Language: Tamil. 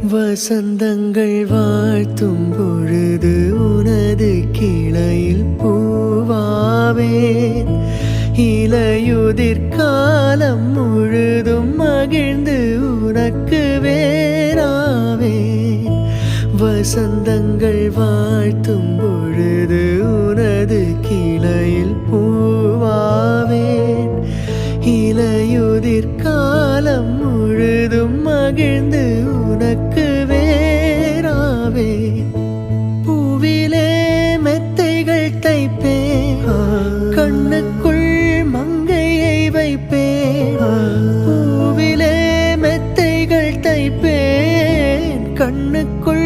வசந்தங்கள் வாழ்த்தும் பொழுது உனது கிளையில் பூவாவேன். இலையுதிர் காலம் முழுதும் மகிழ்ந்து உனக்கு வேறாவேன். வசந்தங்கள் வாழ்த்தும் பொழுது உனது கிளையில் பூவாவேன். இலையுதிர் காலம் முழுதும் மகிழ்ந்து உனக்கு வேறாவேன். பூவிலே மெத்தைகள் தைப்பேன், கண்ணுக்குள் மங்கையை வைப்பேன். பூவிலே மெத்தைகள் தைப்பேன், கண்ணுக்குள்